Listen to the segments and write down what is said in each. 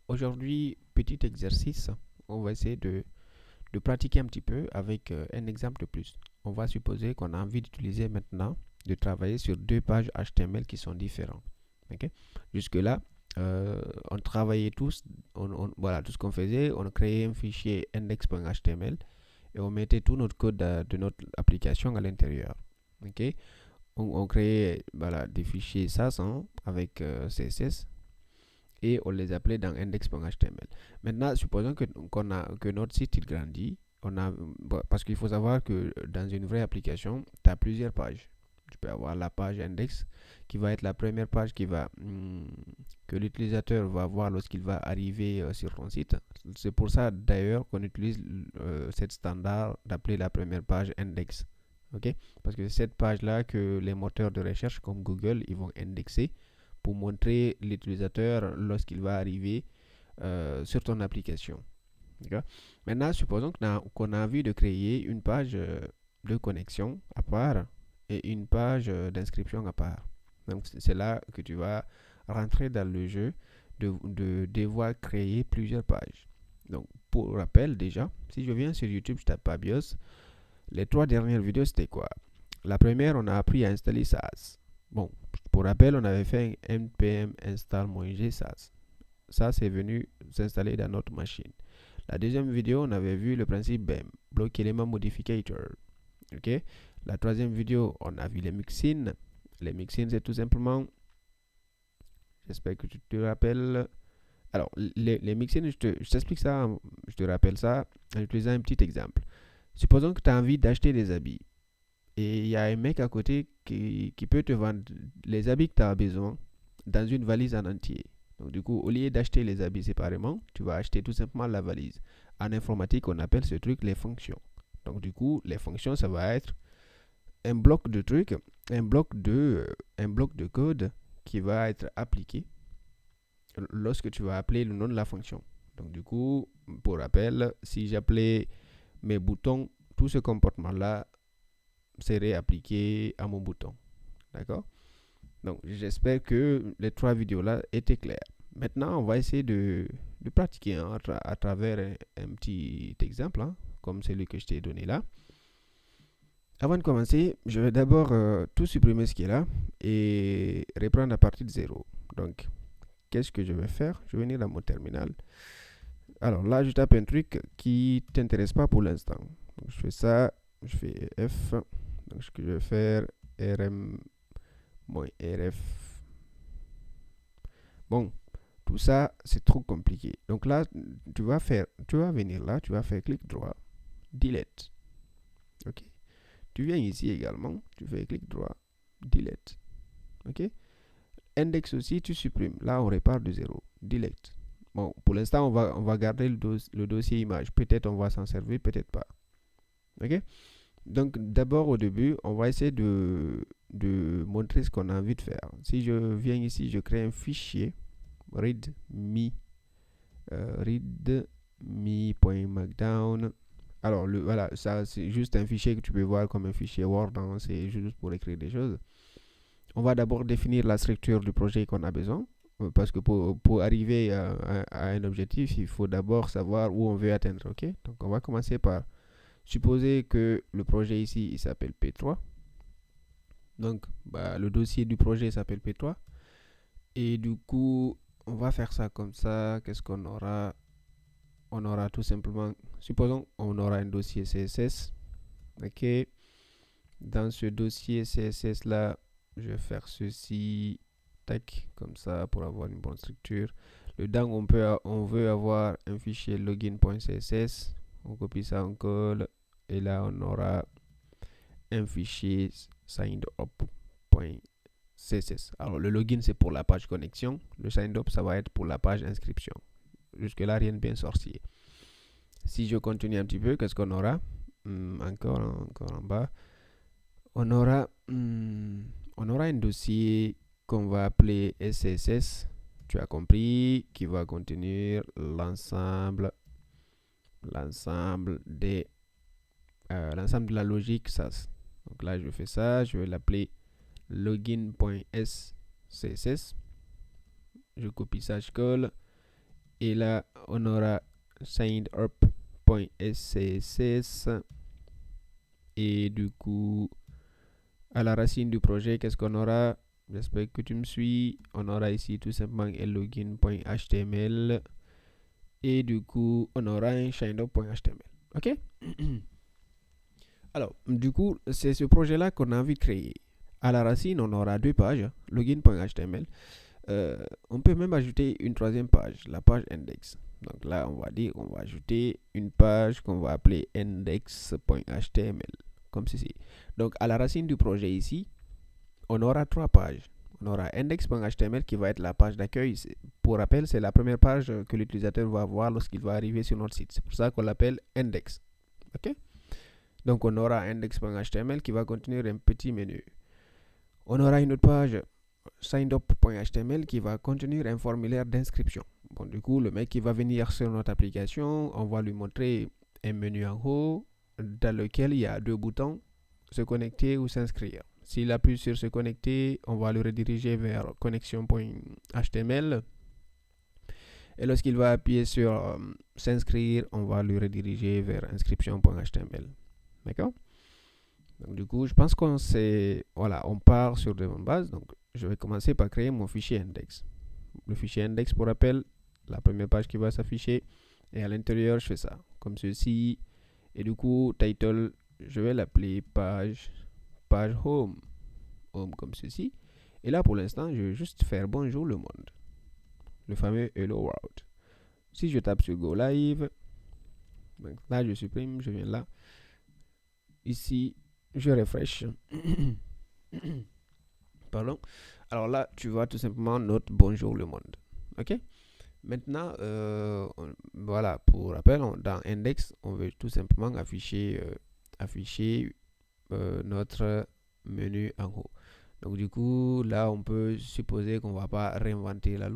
aujourd'hui, petit exercice, on va essayer de pratiquer un petit peu avec un exemple de plus. On va supposer qu'on a envie d'utiliser maintenant, de travailler sur deux pages HTML qui sont différentes. Ok. Jusque-là, on travaillait tous, voilà, tout ce qu'on faisait, on créait un fichier index.html et on mettait tout notre code de notre application à l'intérieur. Ok. On créait voilà, des fichiers SAS avec CSS et on les appelait dans index.html. Maintenant, supposons que notre site il grandit. Parce qu'il faut savoir que dans une vraie application, tu as plusieurs pages. Tu peux avoir la page index qui va être la première page que l'utilisateur va voir lorsqu'il va arriver sur ton site. C'est pour ça d'ailleurs qu'on utilise cette standard d'appeler la première page index. Ok. Parce que c'est cette page-là que les moteurs de recherche comme Google ils vont indexer pour montrer l'utilisateur lorsqu'il va arriver sur ton application. D'accord. Maintenant, supposons qu'on a envie de créer une page de connexion à part et une page d'inscription à part. Donc, c'est là que tu vas rentrer dans le jeu de devoir créer plusieurs pages. Donc, pour rappel, déjà, si je viens sur YouTube, je tape Pabios, les 3 dernières vidéos, c'était quoi? La première, on a appris à installer SAS. Bon, pour rappel, on avait fait un npm install-g SAS. Ça, c'est venu s'installer dans notre machine. La deuxième vidéo, on avait vu le principe BEM, Block Element Modificator. Ok. La troisième vidéo, on a vu les mixins. Les mixins, c'est tout simplement, j'espère que tu te rappelles. Alors, les mixins, je t'explique ça, je te rappelle ça en utilisant un petit exemple. Supposons que tu as envie d'acheter des habits et il y a un mec à côté qui peut te vendre les habits que tu as besoin dans une valise en entier. Donc, du coup, au lieu d'acheter les habits séparément, tu vas acheter tout simplement la valise. En informatique, on appelle ce truc les fonctions. Donc, du coup, les fonctions, ça va être un bloc de trucs, un bloc de code qui va être appliqué lorsque tu vas appeler le nom de la fonction. Donc, du coup, pour rappel, si j'appelais mes boutons, tout ce comportement-là serait appliqué à mon bouton. D'accord? Donc, j'espère que les 3 vidéos-là étaient claires. Maintenant, on va essayer de pratiquer à travers un petit exemple, comme celui que je t'ai donné là. Avant de commencer, je vais d'abord tout supprimer ce qui est là et reprendre à partir de zéro. Donc, qu'est-ce que je vais faire? Je vais venir dans mon terminal. Alors là, je tape un truc qui ne t'intéresse pas pour l'instant. Donc, je fais ça, je fais F. Donc, ce que je vais faire, rm-rf. Bon, tout ça, c'est trop compliqué. Donc là, tu vas venir là, tu vas faire clic droit, delete. Ok. Tu viens ici également, tu fais clic droit, delete. Ok. Index aussi, tu supprimes. Là, on repart de zéro, delete. Bon, pour l'instant, on va garder le dossier image. Peut-être on va s'en servir, peut-être pas. Ok. Donc, d'abord, au début, on va essayer de montrer ce qu'on a envie de faire. Si je viens ici, je crée un fichier readme readme.markdown. Alors, voilà, ça, c'est juste un fichier que tu peux voir comme un fichier Word. C'est juste pour écrire des choses. On va d'abord définir la structure du projet qu'on a besoin. Parce que pour arriver à un objectif, il faut d'abord savoir où on veut atteindre. Ok. Donc, on va commencer par supposer que le projet ici, il s'appelle P3. Donc, le dossier du projet s'appelle P3. Et du coup, on va faire ça comme ça. Qu'est-ce qu'on aura? On aura tout simplement, supposons, on aura un dossier CSS. Ok. Dans ce dossier CSS là, je vais faire ceci. Tac, comme ça pour avoir une bonne structure. Dedans, on veut avoir un fichier login.css. On copie ça, on colle. Et là, on aura un fichier signed-up.css. Alors, le login, c'est pour la page connexion. Le signed-up, ça va être pour la page inscription. Jusque-là, rien de bien sorcier. Si je continue un petit peu, qu'est-ce qu'on aura? Encore en bas. On aura un dossier qu'on va appeler SCSS. Tu as compris, qui va contenir l'ensemble de la logique SAS. Donc là, je fais ça, je vais l'appeler login.scss. Je copie ça, je colle. Et là, on aura signedup.scss. Et du coup, à la racine du projet, qu'est-ce qu'on aura? J'espère que tu me suis. On aura ici tout simplement un login.html. Et du coup, on aura un signed-up.html. OK? Alors, du coup, c'est ce projet-là qu'on a envie de créer. À la racine, on aura deux pages, login.html. On peut même ajouter une troisième page, la page index. Donc là, on va dire qu'on va ajouter une page qu'on va appeler index.html, comme ceci. Donc, à la racine du projet ici, on aura trois pages. On aura index.html qui va être la page d'accueil. Pour rappel, c'est la première page que l'utilisateur va voir lorsqu'il va arriver sur notre site. C'est pour ça qu'on l'appelle index. OK? Donc, on aura index.html qui va contenir un petit menu. On aura une autre page signedup.html qui va contenir un formulaire d'inscription. Bon, du coup, le mec qui va venir sur notre application, on va lui montrer un menu en haut dans lequel il y a deux boutons, se connecter ou s'inscrire. S'il appuie sur se connecter, on va le rediriger vers connexion.html. Et lorsqu'il va appuyer sur s'inscrire, on va le rediriger vers inscription.html. D'accord? Donc, du coup, je pense qu'on on part sur de bonnes bases. Donc, je vais commencer par créer mon fichier index. Le fichier index, pour rappel, la première page qui va s'afficher. Et à l'intérieur, je fais ça, comme ceci. Et du coup, title, je vais l'appeler page home. Home comme ceci. Et là, pour l'instant, je vais juste faire bonjour le monde. Le fameux hello world. Si je tape sur Go Live, donc là, je supprime, je viens là. Ici, je refresh. Pardon. Alors là, tu vois tout simplement notre bonjour le monde. OK? Maintenant, voilà, pour rappel, dans index, on veut tout simplement afficher notre menu en haut. Donc du coup, là, on peut supposer qu'on va pas réinventer la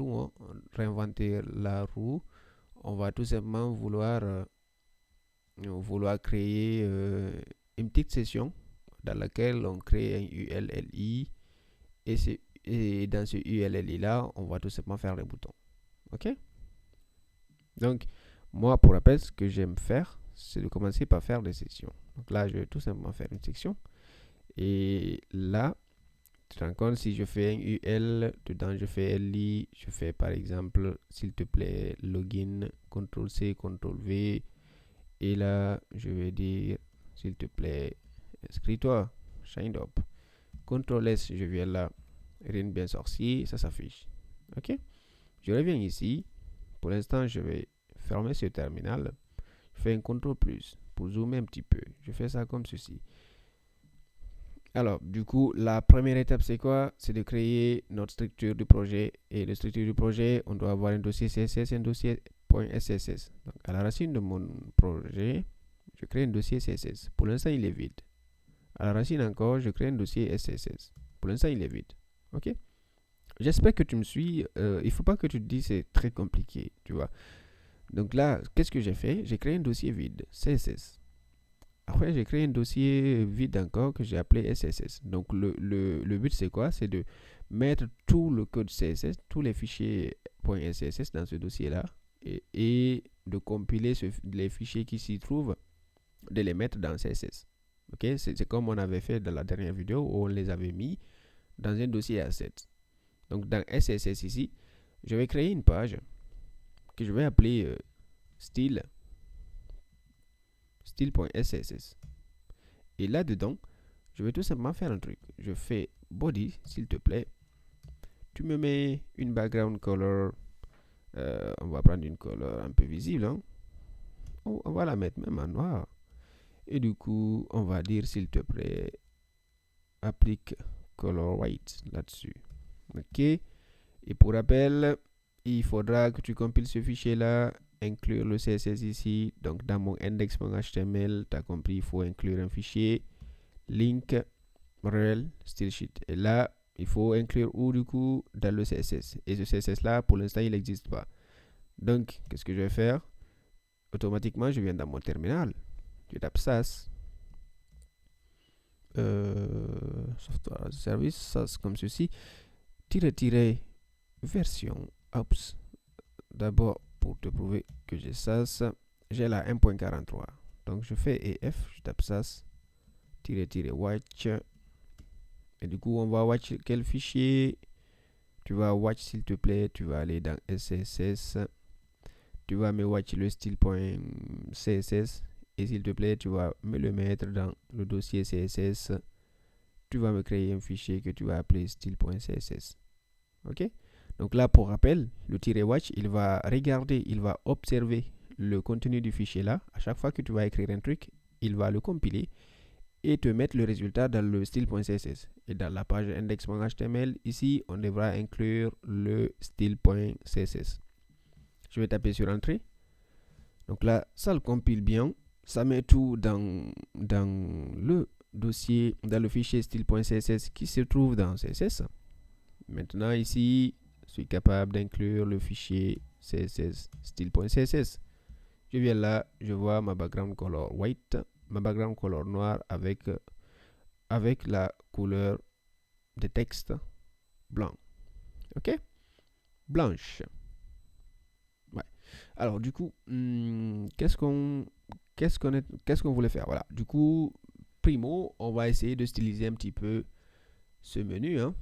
roue. On va tout simplement vouloir créer une petite session dans laquelle on crée un ULLI et dans ce ULLI là, on va tout simplement faire les boutons. OK? Donc, moi, pour rappel, ce que j'aime faire, c'est de commencer par faire des sections. Donc là, je vais tout simplement faire une section. Et là, tu te rends compte, si je fais un UL, dedans je fais LI, je fais par exemple, s'il te plaît, login, CTRL-C, CTRL-V. Et là, je vais dire, s'il te plaît, inscris-toi, sign up. CTRL-S, je viens là, rien de bien sorcier, ça s'affiche. OK? Je reviens ici. Pour l'instant, je vais fermer ce terminal. Je fais un CTRL plus pour zoomer un petit peu. Je fais ça comme ceci. Alors, du coup, la première étape, c'est quoi? C'est de créer notre structure du projet. Et la structure du projet, on doit avoir un dossier CSS et un dossier .sss. Donc, à la racine de mon projet, je crée un dossier CSS. Pour l'instant, il est vide. À la racine encore, je crée un dossier SSS. Pour l'instant, il est vide. OK? J'espère que tu me suis. Il ne faut pas que tu te dises c'est très compliqué, tu vois. Donc là, qu'est-ce que j'ai fait? J'ai créé un dossier vide, CSS. Après, j'ai créé un dossier vide encore que j'ai appelé SSS. Donc le but, c'est quoi? C'est de mettre tout le code CSS, tous les fichiers .sss dans ce dossier-là et de compiler les fichiers qui s'y trouvent, de les mettre dans CSS. OK? C'est comme on avait fait dans la dernière vidéo où on les avait mis dans un dossier assets. Donc dans SSS ici, je vais créer une page que je vais appeler style.sss. Et là-dedans, je vais tout simplement faire un truc. Je fais body, s'il te plaît. Tu me mets une background color. On va prendre une color un peu visible. Hein. Oh, on va la mettre même en noir. Et du coup, on va dire, s'il te plaît, applique color white là-dessus. OK. Et pour rappel, il faudra que tu compiles ce fichier-là, inclure le CSS ici. Donc, dans mon index.html, tu as compris, il faut inclure un fichier, link, rel, stylesheet. Et là, il faut inclure où du coup dans le CSS. Et ce CSS-là, pour l'instant, il n'existe pas. Donc, qu'est-ce que je vais faire? Automatiquement, je viens dans mon terminal. Je tape SAS. Software as a service, SAS comme ceci. Version. Oups. D'abord, pour te prouver que j'ai SAS, j'ai là 1.43. Donc je fais EF, je tape SAS, watch. Et du coup, on va watch quel fichier? Tu vas watch, s'il te plaît, tu vas aller dans SCSS. Tu vas me watch le style.css. Et s'il te plaît, tu vas me le mettre dans le dossier CSS. Tu vas me créer un fichier que tu vas appeler style.css. Ok? Donc là, pour rappel, le -watch, il va regarder, il va observer le contenu du fichier là. À chaque fois que tu vas écrire un truc, il va le compiler et te mettre le résultat dans le style.css. Et dans la page index.html, ici, on devra inclure le style.css. Je vais taper sur Entrée. Donc là, ça le compile bien. Ça met tout dans le dossier, dans le fichier style.css qui se trouve dans CSS. Maintenant, ici, je suis capable d'inclure le fichier CSS style.css. Je viens là, je vois ma background color white, ma background color noir avec la couleur de texte blanc. Ok? Blanche. Ouais. Alors, du coup, qu'est-ce qu'on voulait faire? Voilà. Du coup, primo, on va essayer de styliser un petit peu ce menu. Hein.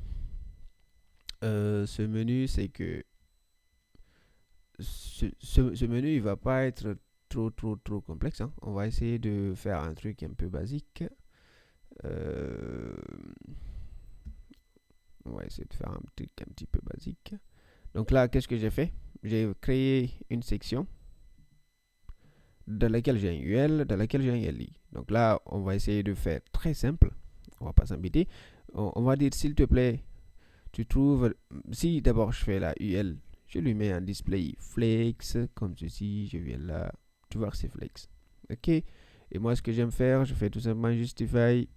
Ce menu, c'est que ce menu, il va pas être trop complexe. Hein. On va essayer de faire un truc un peu basique. On va essayer de faire un truc un petit peu basique. Donc là, qu'est-ce que j'ai fait? J'ai créé une section dans laquelle j'ai un UL, dans laquelle j'ai un LI. Donc là, on va essayer de faire très simple. On va pas s'embêter. On va dire, s'il te plaît, tu trouves... Si d'abord je fais la UL, je lui mets un display flex, comme ceci, je viens là, tu vois que c'est flex. Ok? Et moi, ce que j'aime faire, je fais tout simplement justify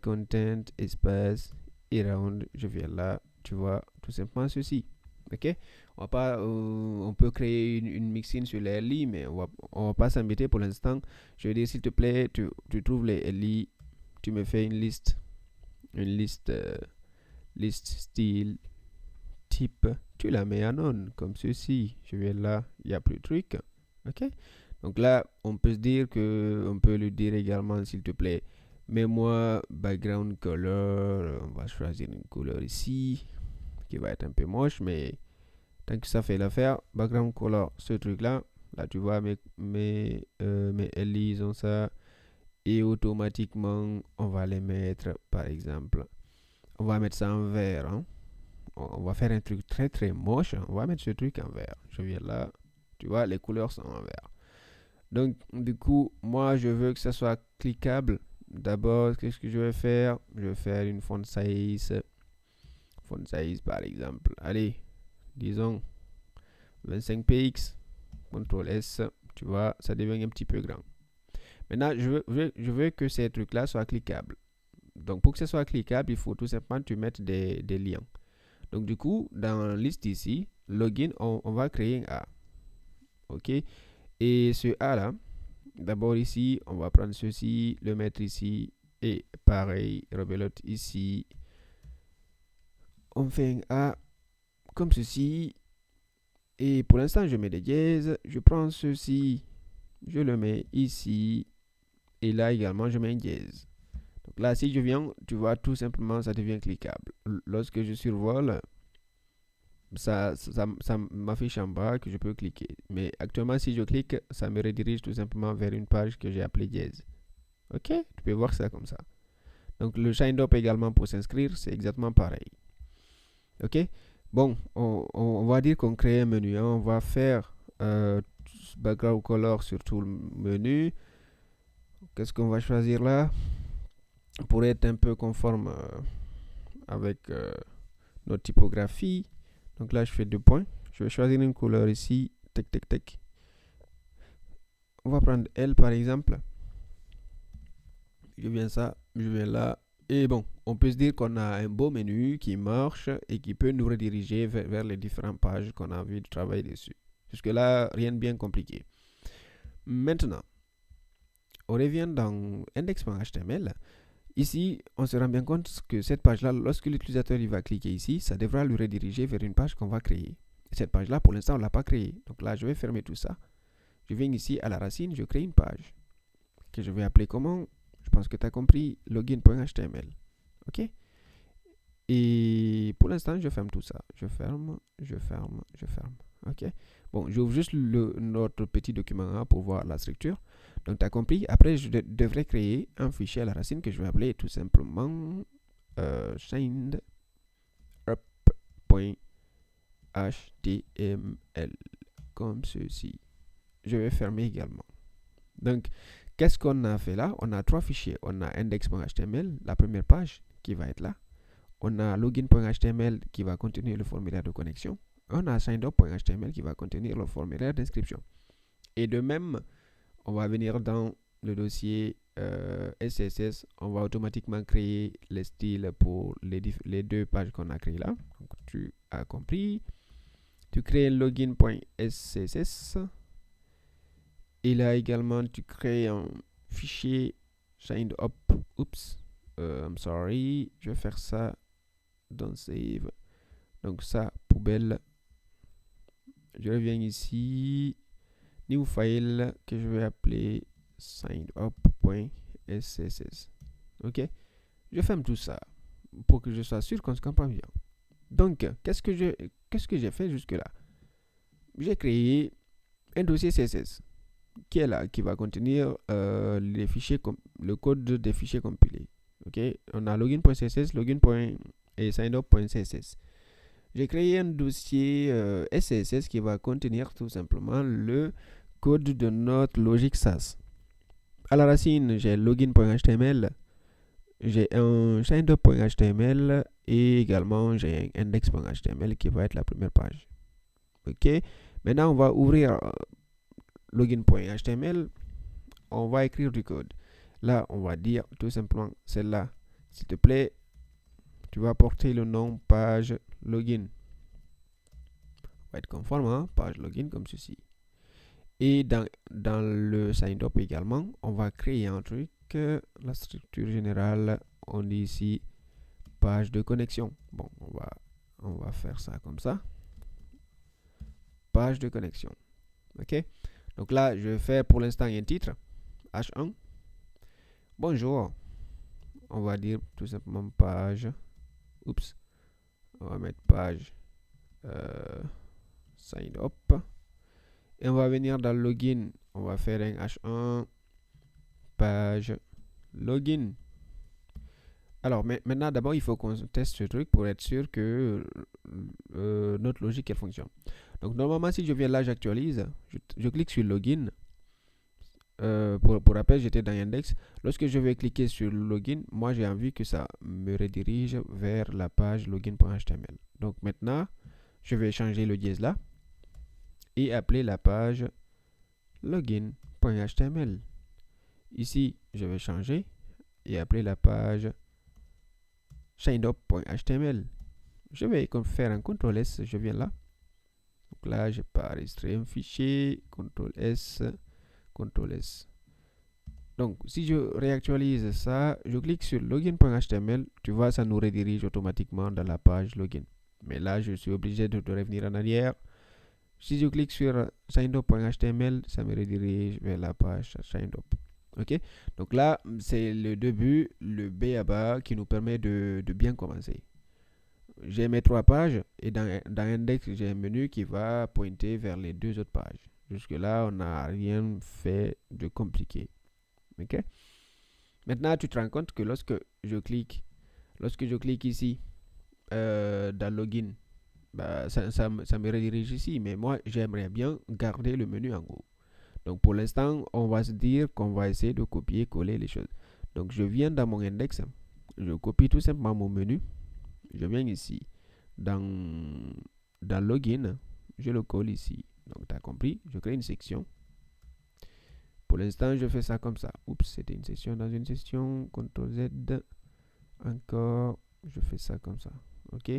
content, espace, around, je viens là, tu vois, tout simplement ceci. Ok? On peut créer une mixine sur les LI, mais on va pas s'embêter pour l'instant. Je vais dire, s'il te plaît, tu trouves les LI, tu me fais une liste style, type, tu la mets en on, comme ceci. Je viens là, il n'y a plus de truc. Ok? Donc là, on peut lui dire également, s'il te plaît, mets-moi background color. On va choisir une couleur ici, qui va être un peu moche, mais tant que ça fait l'affaire, background color, ce truc-là, là, tu vois, mes LI, ils ont ça. Et automatiquement, on va les mettre, par exemple, on va mettre ça en vert. Hein. On va faire un truc très moche. On va mettre ce truc en vert. Je viens là. Tu vois, les couleurs sont en vert. Donc, du coup, moi, je veux que ça soit cliquable. D'abord, qu'est-ce que je vais faire? Je vais faire une font size. Font size, par exemple. Allez, disons 25 px. CTRL S. Tu vois, ça devient un petit peu grand. Maintenant, je veux que ces trucs-là soient cliquables. Donc, pour que ce soit cliquable, il faut tout simplement que tu mettes des liens. Donc, du coup, dans la liste ici, login, on va créer un A. OK? Et ce A-là, d'abord ici, on va prendre ceci, le mettre ici. Et pareil, rebelote ici. On fait un A comme ceci. Et pour l'instant, je mets des dièses. Je prends ceci, je le mets ici. Et là également, je mets un dièse. Donc là, si je viens, tu vois, tout simplement, ça devient cliquable. Lorsque je survole, ça m'affiche en bas que je peux cliquer. Mais actuellement, si je clique, ça me redirige tout simplement vers une page que j'ai appelée dièse. Ok? Tu peux voir ça comme ça. Donc le shine up également pour s'inscrire, c'est exactement pareil. Ok? Bon, on va dire qu'on crée un menu. Hein. On va faire background color sur tout le menu. Qu'est-ce qu'on va choisir là? Pour être un peu conforme avec notre typographie. Donc là, je fais 2 points. Je vais choisir une couleur ici. Tac. On va prendre L par exemple. Je viens là. Et bon, on peut se dire qu'on a un beau menu qui marche et qui peut nous rediriger vers les différentes pages qu'on a envie de travailler dessus. Jusque là, rien de bien compliqué. Maintenant, on revient dans index.html. Ici, on se rend bien compte que cette page-là, lorsque l'utilisateur va cliquer ici, ça devra le rediriger vers une page qu'on va créer. Cette page-là, pour l'instant, on ne l'a pas créée. Donc là, je vais fermer tout ça. Je viens ici à la racine, je crée une page que je vais appeler comment? Je pense que tu as compris, login.html. OK? Et pour l'instant, je ferme tout ça. Je ferme. OK? Bon, j'ouvre juste notre petit document pour voir la structure. Donc, tu as compris. Après, je devrais créer un fichier à la racine que je vais appeler tout simplement shined up.html. Comme ceci. Je vais fermer également. Donc, qu'est-ce qu'on a fait là? On a trois fichiers. On a index.html, la première page qui va être là. On a login.html qui va contenir le formulaire de connexion. On a signup.html qui va contenir le formulaire d'inscription. Et de même, on va venir dans le dossier SCSS. On va automatiquement créer les styles pour les deux pages qu'on a créées là. Donc, tu as compris. Tu crées login.scss. Et là également, tu crées un fichier signed up. Oups, I'm sorry. Je vais faire ça dans Save. Donc ça, poubelle. Je reviens ici. New file que je vais appeler signedup.scss. OK? Je ferme tout ça pour que je sois sûr qu'on se comprend bien. Donc, qu'est-ce que j'ai fait jusque-là? J'ai créé un dossier CSS qui est là, qui va contenir les fichiers le code des fichiers compilés. OK? On a login.css, et signup.css. J'ai créé un dossier SCSS qui va contenir tout simplement le code de notre logique SAS. À la racine, j'ai login.html, j'ai un signup.html et également j'ai un index.html qui va être la première page. OK? Maintenant, on va ouvrir login.html. On va écrire du code. Là, on va dire tout simplement celle-là. S'il te plaît, tu vas porter le nom page login. On va être conforme, hein? Page login comme ceci. Et dans le sign up également, on va créer un truc. La structure générale, on dit ici page de connexion. Bon, on va faire ça comme ça. Page de connexion. OK? Donc là, je vais faire pour l'instant un titre. H1. Bonjour. On va dire tout simplement page. Oups. On va mettre page sign up. Et on va venir dans login. On va faire un H1 page login. Alors maintenant, d'abord, il faut qu'on teste ce truc pour être sûr que notre logique elle fonctionne. Donc normalement, si je viens là, j'actualise, je clique sur login. Pour rappel, j'étais dans index. Lorsque je vais cliquer sur login, moi j'ai envie que ça me redirige vers la page login.html. Donc maintenant, je vais changer le dièse là et appeler la page login.html. Ici, je vais changer et appeler la page signup.html. Je vais faire un CTRL S, je viens là. Donc là, j'ai pas enregistré un fichier, CTRL S, CTRL S. Donc, si je réactualise ça, je clique sur login.html, tu vois, ça nous redirige automatiquement dans la page login. Mais là, je suis obligé de revenir en arrière. Si je clique sur signup.html, ça me redirige vers la page signup. OK? Donc là, c'est le début, le B à bas qui nous permet de bien commencer. J'ai mes trois pages et dans index, j'ai un menu qui va pointer vers les deux autres pages. Jusque-là, on n'a rien fait de compliqué. OK? Maintenant, tu te rends compte que lorsque je clique ici dans login, bah, ça me redirige ici. Mais moi, j'aimerais bien garder le menu en haut. Donc, pour l'instant, on va se dire qu'on va essayer de copier-coller les choses. Donc, je viens dans mon index. Je copie tout simplement mon menu. Je viens ici. Dans login, je le colle ici. Donc, tu as compris. Je crée une section. Pour l'instant, je fais ça comme ça. Oups, c'était une session dans une session. CTRL Z. Encore. Je fais ça comme ça. OK.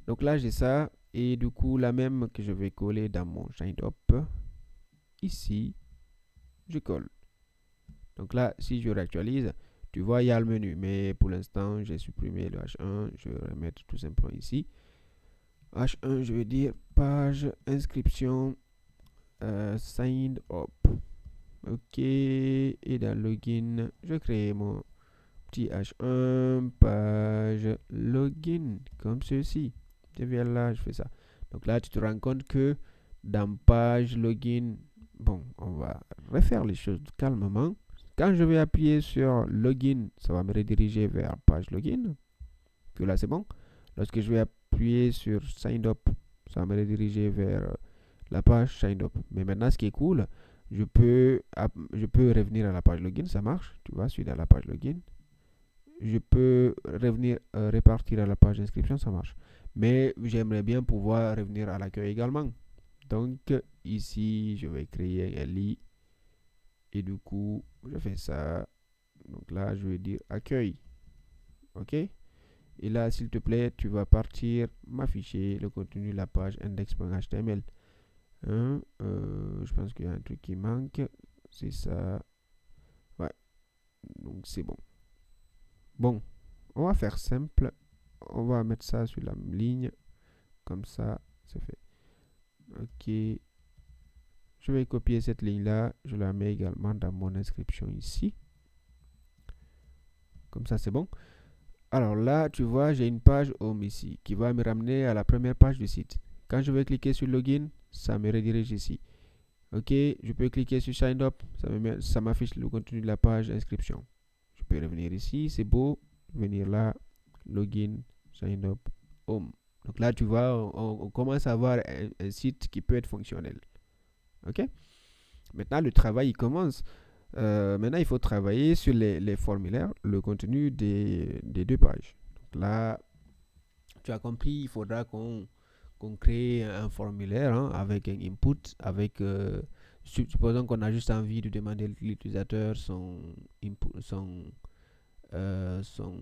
Donc là, j'ai ça. Et du coup, la même que je vais coller dans mon sign up. Ici, je colle. Donc là, si je réactualise, tu vois, il y a le menu. Mais pour l'instant, j'ai supprimé le H1. Je vais remettre tout simplement ici. H1, je vais dire page inscription sign up. Ok, et dans login, je crée mon petit H1, page login, comme ceci. Je viens là, je fais ça. Donc là, tu te rends compte que dans page login, bon, on va refaire les choses calmement. Quand je vais appuyer sur login, ça va me rediriger vers page login. Puis là, c'est bon. Lorsque je vais appuyer sur sign up, ça va me rediriger vers la page sign up. Mais maintenant, ce qui est cool, je peux revenir à la page login, ça marche. Tu vois, je suis dans la page login. Je peux revenir repartir à la page d'inscription, ça marche. Mais j'aimerais bien pouvoir revenir à l'accueil également. Donc ici, je vais créer un lit. Et du coup, je fais ça. Donc là, je vais dire accueil. OK? Et là, s'il te plaît, tu vas partir m'afficher le contenu de la page index.html. Je pense qu'il y a un truc qui manque. C'est ça. Ouais. Donc c'est bon. Bon, on va faire simple. On va mettre ça sur la ligne. Comme ça, c'est fait. Ok. Je vais copier cette ligne-là. Je la mets également dans mon inscription ici. Comme ça, c'est bon. Alors là, tu vois, j'ai une page home ici qui va me ramener à la première page du site. Quand je vais cliquer sur login, ça me redirige ici. Ok, je peux cliquer sur sign up, ça m'affiche le contenu de la page inscription. Je peux revenir ici, c'est beau, venir là, login, sign up, home. Donc là, tu vois, on commence à avoir un site qui peut être fonctionnel. Ok, maintenant le travail il commence. Maintenant, il faut travailler sur les formulaires, le contenu des deux pages. Donc là, tu as compris, il faudra qu'on crée un formulaire avec un input, avec supposons qu'on a juste envie de demander à l'utilisateur son input,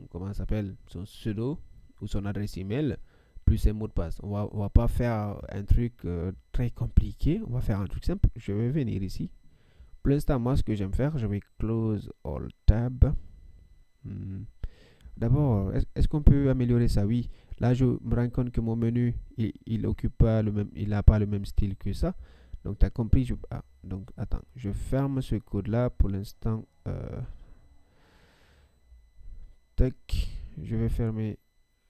comment ça s'appelle, son pseudo ou son adresse email plus un mot de passe. On va pas faire un truc très compliqué, on va faire un truc simple. Je vais venir ici. Pour l'instant, moi, ce que j'aime faire, je vais close all tab. D'abord, est-ce qu'on peut améliorer ça? Oui. Là, je me rends compte que mon menu, il occupe pas le même, il n'a pas le même style que ça. Donc, tu as compris. Donc, attends, je ferme ce code-là pour l'instant. Tac, je vais fermer.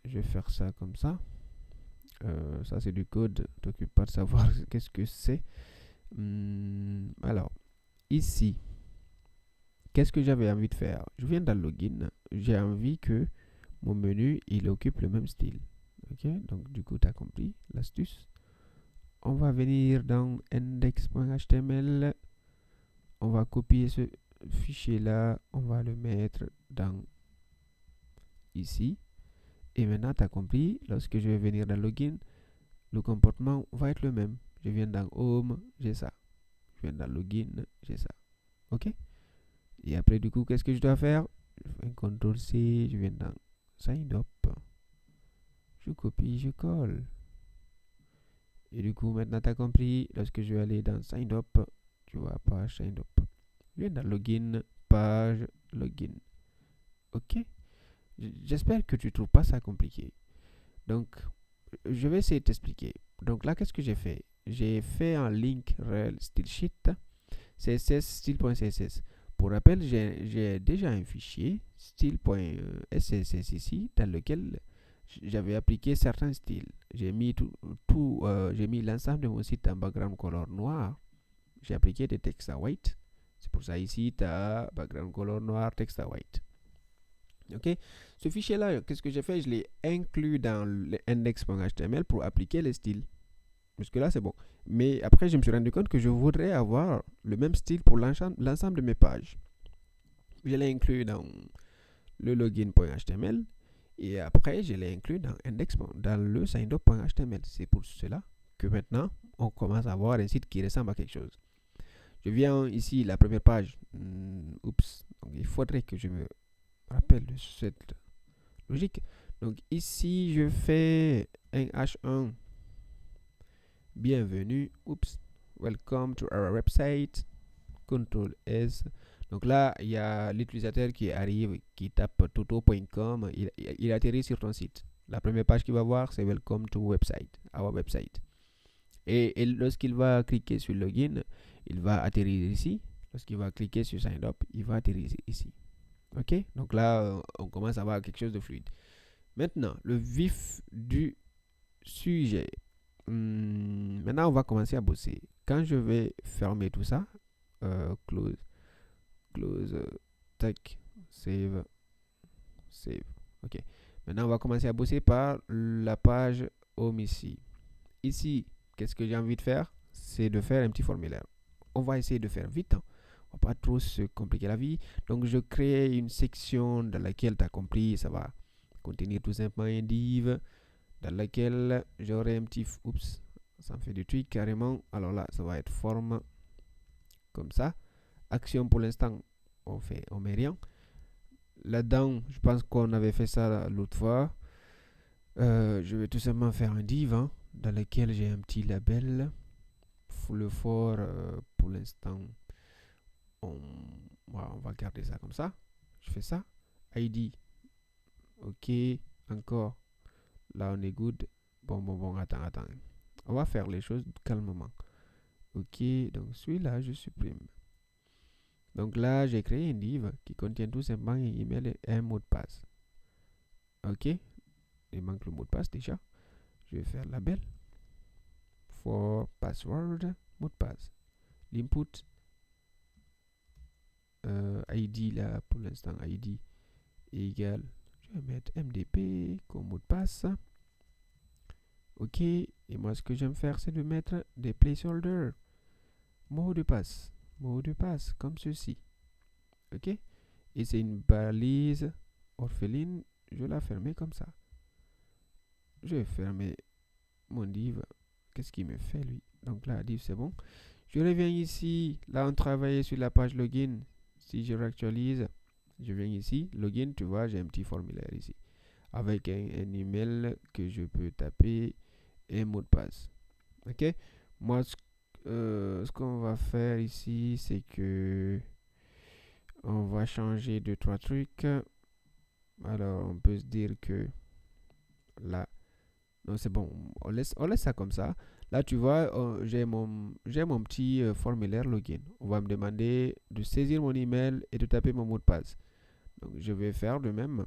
Je vais faire ça comme ça. Ça, c'est du code. T'occupe pas de savoir qu'est-ce que c'est. Alors, ici, qu'est-ce que j'avais envie de faire? Je viens dans le login. J'ai envie que mon menu, il occupe le même style. Ok, donc du coup, tu as compris l'astuce. On va venir dans index.html. On va copier ce fichier-là. On va le mettre dans ici. Et maintenant, tu as compris, lorsque je vais venir dans login, le comportement va être le même. Je viens dans home, j'ai ça. Je viens dans login, j'ai ça. Ok? Et après, du coup, qu'est-ce que je dois faire? Je fais un CTRL-C, je viens dans sign up. Je copie, je colle. Et du coup, maintenant, tu as compris, lorsque je vais aller dans sign up, tu vois, page sign up. Je viens dans login, page login. Ok? J'espère que tu ne trouves pas ça compliqué. Donc, je vais essayer de t'expliquer. Donc là, qu'est-ce que j'ai fait? J'ai fait un link rel style sheet css style.css. Pour rappel, j'ai déjà un fichier style.css ici dans lequel j'avais appliqué certains styles. J'ai mis j'ai mis l'ensemble de mon site en background color noir. J'ai appliqué des textes à white. C'est pour ça ici, tu as background color noir, texte à white. Ok, ce fichier-là, qu'est-ce que j'ai fait? Je l'ai inclus dans l'index.html pour appliquer les styles. Jusque là, c'est bon. Mais après, je me suis rendu compte que je voudrais avoir le même style pour l'ensemble de mes pages. Je l'ai inclus dans le login.html et après, je l'ai inclus dans dans le signup.html. C'est pour cela que maintenant, on commence à avoir un site qui ressemble à quelque chose. Je viens ici, la première page. Oups. Donc, il faudrait que je me rappelle de cette logique. Donc ici, je fais un H1. Bienvenue. Oups. Welcome to our website. Ctrl S. Donc là, il y a l'utilisateur qui arrive, qui tape toto.com. Il atterrit sur ton site. La première page qu'il va voir, c'est Welcome to website, our website. Et lorsqu'il va cliquer sur login, il va atterrir ici. Lorsqu'il va cliquer sur sign up, il va atterrir ici. Ok, donc là, on commence à avoir quelque chose de fluide. Maintenant, le vif du sujet. Maintenant, on va commencer à bosser. Quand je vais fermer tout ça, close, tac, save, save. Ok. Maintenant, on va commencer à bosser par la page home ici. Ici, qu'est-ce que j'ai envie de faire? C'est de faire un petit formulaire. On va essayer de faire vite. Hein. On va pas trop se compliquer la vie. Donc, je crée une section dans laquelle tu as compris, ça va contenir tout simplement un div dans laquelle j'aurai un petit... Oups, ça me fait du tweak carrément. Alors là, ça va être forme comme ça. Action pour l'instant, on met rien. Là-dedans, je pense qu'on avait fait ça l'autre fois. Je vais tout simplement faire un div hein, dans lequel j'ai un petit label. Le for, pour l'instant, on va garder ça comme ça. Je fais ça. ID. Ok. Encore. Là, on est good. Bon, attends. On va faire les choses calmement. Ok, donc celui-là, je supprime. Donc là, j'ai créé un div qui contient tout simplement un email et un mot de passe. Ok, il manque le mot de passe déjà. Je vais faire label for password, mot de passe. L'input ID là, pour l'instant, ID égale, je vais mettre MDP comme mot de passe. Ok, et moi, ce que j'aime faire, c'est de mettre des placeholders. Mot de passe, comme ceci. Ok, et c'est une balise orpheline. Je vais la fermer comme ça. Je vais fermer mon div. Qu'est-ce qu'il me fait lui? Donc là, div c'est bon. Je reviens ici. Là, on travaillait sur la page login. Si je réactualise, je viens ici. Login, tu vois, j'ai un petit formulaire ici. Avec un email que je peux taper et un mot de passe. Ok? Moi, ce qu'on va faire ici, c'est que on va changer 2-3 trucs. Alors, on peut se dire que là, non, c'est bon, on laisse ça comme ça. Là, tu vois, j'ai mon petit formulaire login. On va me demander de saisir mon email et de taper mon mot de passe. Donc, je vais faire de même.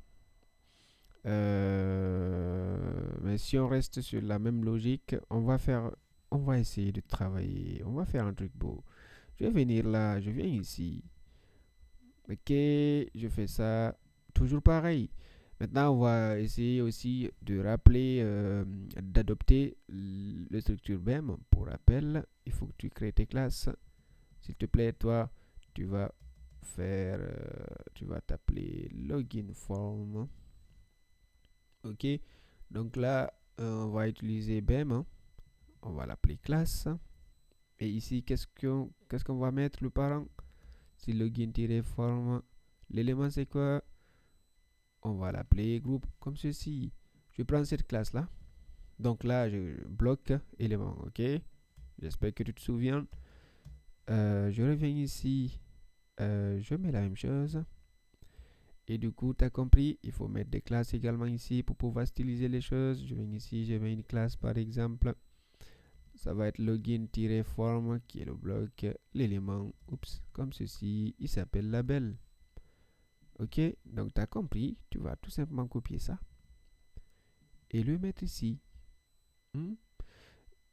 Mais si on reste sur la même logique, on va essayer de travailler. On va faire un truc beau. Je vais venir là, je viens ici. Ok, je fais ça. Toujours pareil. Maintenant, on va essayer aussi de rappeler, d'adopter la structure BEM. Pour rappel, il faut que tu crées tes classes. S'il te plaît, toi, tu vas faire, tu vas t'appeler login form. Ok, donc là, on va utiliser BEM. Hein. On va l'appeler classe. Et ici, qu'est-ce qu'on va mettre le parent? Si login-form, l'élément c'est quoi? On va l'appeler groupe comme ceci. Je prends cette classe là. Donc là, je bloque élément, ok? J'espère que tu te souviens. Je reviens ici. Je mets la même chose. Et du coup, tu as compris, il faut mettre des classes également ici pour pouvoir styliser les choses. Je viens ici, je mets une classe par exemple. Ça va être login-form qui est le bloc, l'élément, oups, comme ceci. Il s'appelle label. Ok, donc tu as compris, tu vas tout simplement copier ça et le mettre ici.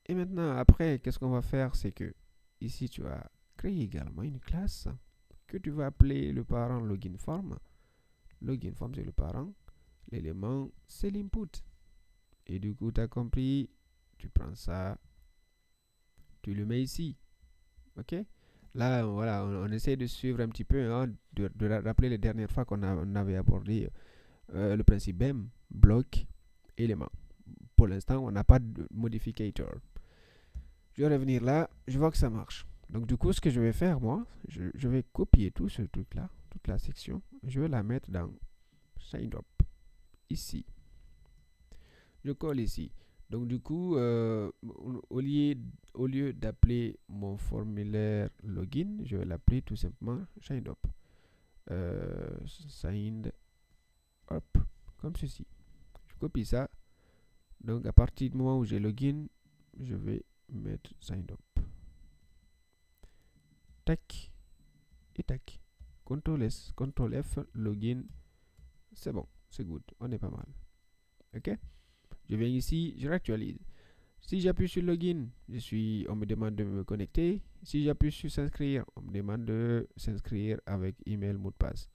Et maintenant, après, qu'est-ce qu'on va faire? C'est que ici, tu vas créer également une classe que tu vas appeler le parent login form. Login form, c'est le parent. L'élément, c'est l'input. Et du coup, tu as compris, tu prends ça, tu le mets ici. Ok? Là, voilà, on essaie de suivre un petit peu, hein, de rappeler les dernières fois on avait abordé le principe BEM, bloc, élément. Pour l'instant, on n'a pas de modificator. Je vais revenir là, je vois que ça marche. Donc du coup, ce que je vais faire, moi, je vais copier tout ce truc-là, toute la section. Je vais la mettre dans Sign Up, ici. Je colle ici. Donc du coup, au lieu d'appeler mon formulaire login, je vais l'appeler tout simplement Sign Up. Signed Up, comme ceci. Je copie ça. Donc à partir du moment où j'ai login, je vais mettre sign up. Tac. Et tac. CTRL S, CTRL F, login. C'est bon, c'est good. On est pas mal. Ok. Je viens ici, je réactualise. Si j'appuie sur login, on me demande de me connecter. Si j'appuie sur s'inscrire, on me demande de s'inscrire avec email, mot de passe.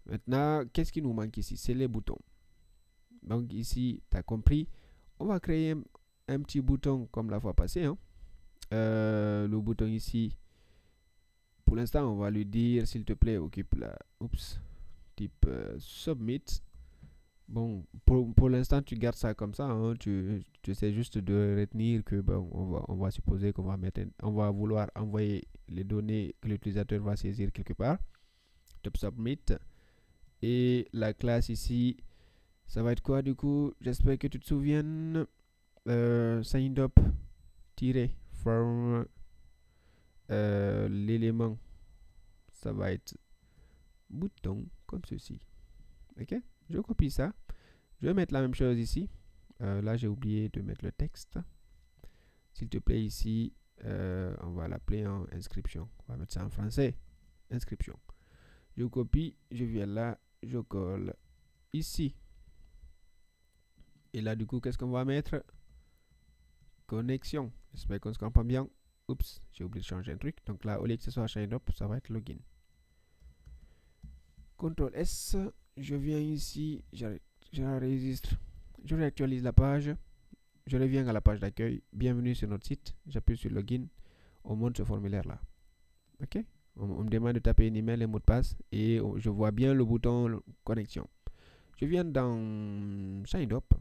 Maintenant, qu'est-ce qui nous manque ici? C'est les boutons. Donc ici, tu as compris. On va créer un petit bouton comme la fois passée. Hein. Le bouton ici, pour l'instant, on va lui dire, s'il te plaît, occupe la... Oups. Type submit. Bon, pour l'instant, tu gardes ça comme ça. Hein. Tu essaies juste de retenir que bon, on va supposer qu'on va on va vouloir envoyer les données que l'utilisateur va saisir quelque part. Top submit. Et la classe ici, ça va être quoi du coup? J'espère que tu te souviens. Signed up from l'élément. Ça va être bouton comme ceci. Ok? Je copie ça. Je vais mettre la même chose ici. Là, j'ai oublié de mettre le texte. S'il te plaît, ici, on va l'appeler en inscription. On va mettre ça en français. Inscription. Je copie, je viens là, je colle ici. Et là, du coup, qu'est-ce qu'on va mettre? Connexion. J'espère qu'on se comprend bien. Oups, j'ai oublié de changer un truc. Donc là, au lieu que ce soit sign up, ça va être login. CTRL S, je viens ici, j'enregistre, je réactualise la page, je reviens à la page d'accueil. Bienvenue sur notre site. J'appuie sur login, on monte ce formulaire là. Ok, on me demande de taper un email et un mot de passe et je vois bien le bouton connexion. Je viens dans sign up,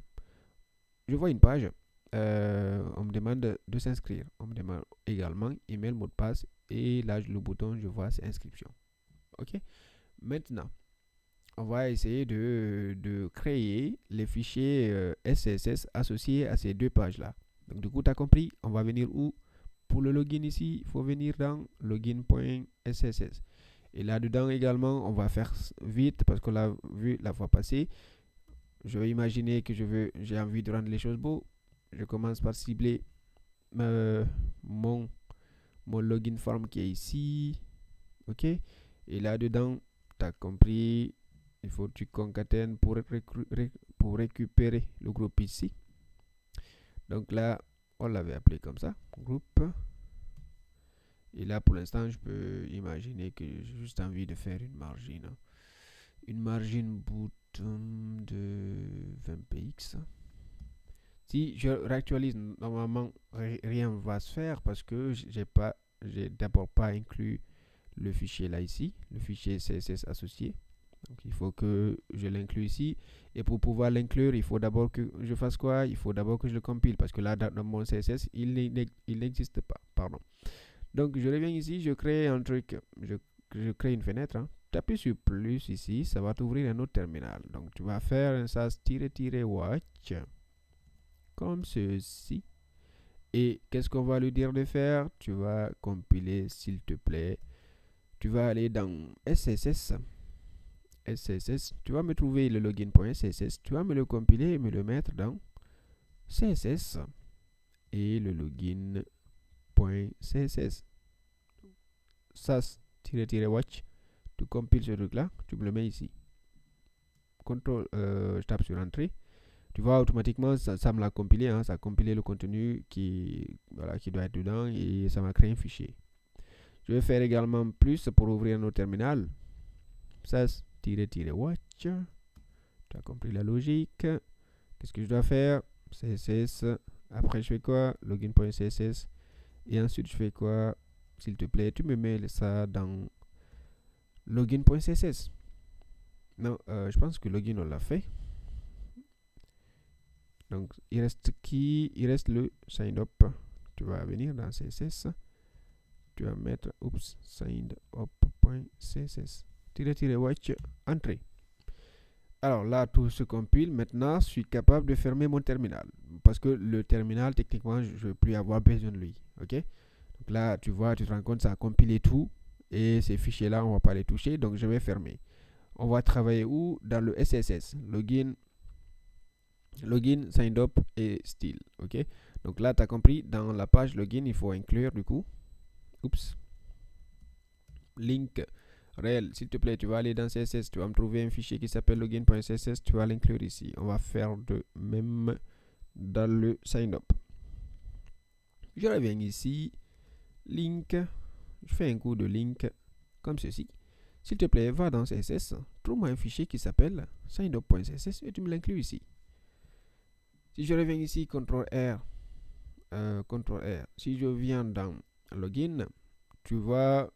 je vois une page. On me demande de s'inscrire. On me demande également email, mot de passe et là le bouton je vois c'est inscription. Ok. Maintenant, on va essayer de créer les fichiers SCSS associés à ces deux pages-là. Donc, du coup, tu as compris, on va venir où? Pour le login ici, il faut venir dans login.sss. Et là-dedans également, on va faire vite parce qu'on l'a vu la fois passée. Je vais imaginer que j'ai envie de rendre les choses beaux. Je commence par cibler mon login form qui est ici. OK? Et là-dedans, tu as compris, il faut que tu concatènes pour récupérer le groupe ici. Donc là, on l'avait appelé comme ça, groupe. Et là, pour l'instant, je peux imaginer que j'ai juste envie de faire une margine. Une margine bouton de 20 px. Si je réactualise, normalement, rien ne va se faire parce que j'ai d'abord pas inclus le fichier là ici, le fichier CSS associé. Donc il faut que je l'inclue ici. Et pour pouvoir l'inclure, il faut d'abord que je fasse quoi? Il faut d'abord que je le compile parce que là, dans mon CSS, il n'existe pas. Pardon. Donc je reviens ici, je crée un truc, je crée une fenêtre. Hein. Tu appuies sur plus ici, ça va t'ouvrir un autre terminal. Donc tu vas faire un sas-watch comme ceci. Et qu'est-ce qu'on va lui dire de faire? Tu vas compiler s'il te plaît. Tu vas aller dans SCSS. SCSS, tu vas me trouver le login.sss, tu vas me le compiler et me le mettre dans CSS et le login.css. sas-watch, tu compiles ce truc là, tu me le mets ici. Contrôle, je tape sur entrée. Tu vois automatiquement ça me l'a compilé, hein, ça a compilé le contenu qui doit être dedans et ça m'a créé un fichier. Je vais faire également plus pour ouvrir nos terminal. Sas-watch. Tu as compris la logique. Qu'est-ce que je dois faire? CSS. Après, je fais quoi? Login.css. Et ensuite, je fais quoi? S'il te plaît, tu me mets ça dans login.css. Non, je pense que login, on l'a fait. Donc, il reste qui? Il reste le sign up. Tu vas venir dans CSS. Tu vas mettre, signed up.css. Watch, entrée. Alors là, tout se compile. Maintenant, je suis capable de fermer mon terminal. Parce que le terminal, techniquement, je ne vais plus avoir besoin de lui. OK? Donc là, tu vois, tu te rends compte, ça a compilé tout. Et ces fichiers-là, on ne va pas les toucher. Donc, je vais fermer. On va travailler où? Dans le SSS. Login, signed up et still. OK? Donc là, tu as compris, dans la page login, il faut inclure du coup, link réel. S'il te plaît, tu vas aller dans CSS, tu vas me trouver un fichier qui s'appelle login.css, tu vas l'inclure ici. On va faire de même dans le sign up. Je reviens ici, link, je fais un coup de link comme ceci. S'il te plaît, va dans CSS, trouve-moi un fichier qui s'appelle signup.css et tu me l'inclus ici. Si je reviens ici, CTRL R, si je viens dans login, tu vois,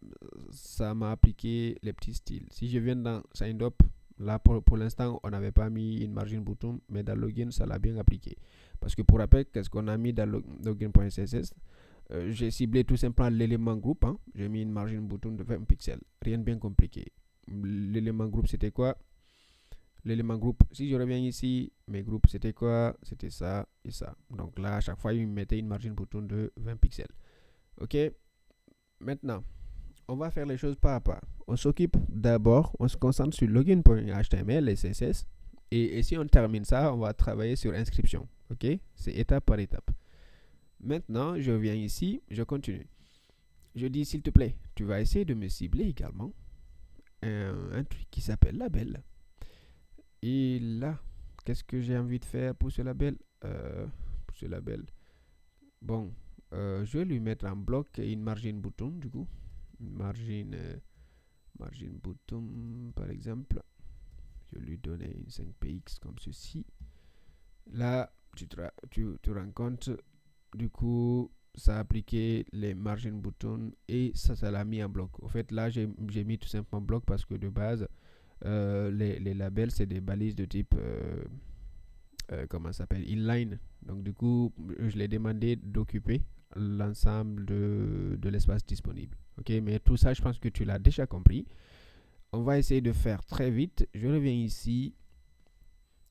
ça m'a appliqué les petits styles. Si je viens dans sign up, là pour l'instant, on n'avait pas mis une margin button, mais dans login, ça l'a bien appliqué. Parce que pour rappel, qu'est-ce qu'on a mis dans login.css? J'ai ciblé tout simplement l'élément groupe. Hein. J'ai mis une margin button de 20 pixels. Rien de bien compliqué. L'élément groupe, c'était quoi? L'élément groupe, si je reviens ici, mes groupes, c'était quoi? C'était ça et ça. Donc là, à chaque fois, il me mettait une margin button de 20 pixels. OK? Maintenant, on va faire les choses pas à pas. On s'occupe d'abord, on se concentre sur login.html et CSS. Et si on termine ça, on va travailler sur inscription. OK? C'est étape par étape. Maintenant, je viens ici, je continue. Je dis, s'il te plaît, tu vas essayer de me cibler également un truc qui s'appelle label. Et là, qu'est-ce que j'ai envie de faire pour ce label? Bon, je vais lui mettre en bloc une margin button, du coup. Une margin button, par exemple. Je lui donne une 5px comme ceci. Là, tu te rends compte, du coup, ça a appliqué les margin buttons et ça l'a mis en bloc. En fait, là, j'ai mis tout simplement bloc parce que de base, les labels, c'est des balises de type, comment ça s'appelle, inline. Donc, du coup, je l'ai demandé d'occuper l'ensemble de l'espace disponible. Ok, mais tout ça, je pense que tu l'as déjà compris. On va essayer de faire très vite. Je reviens ici.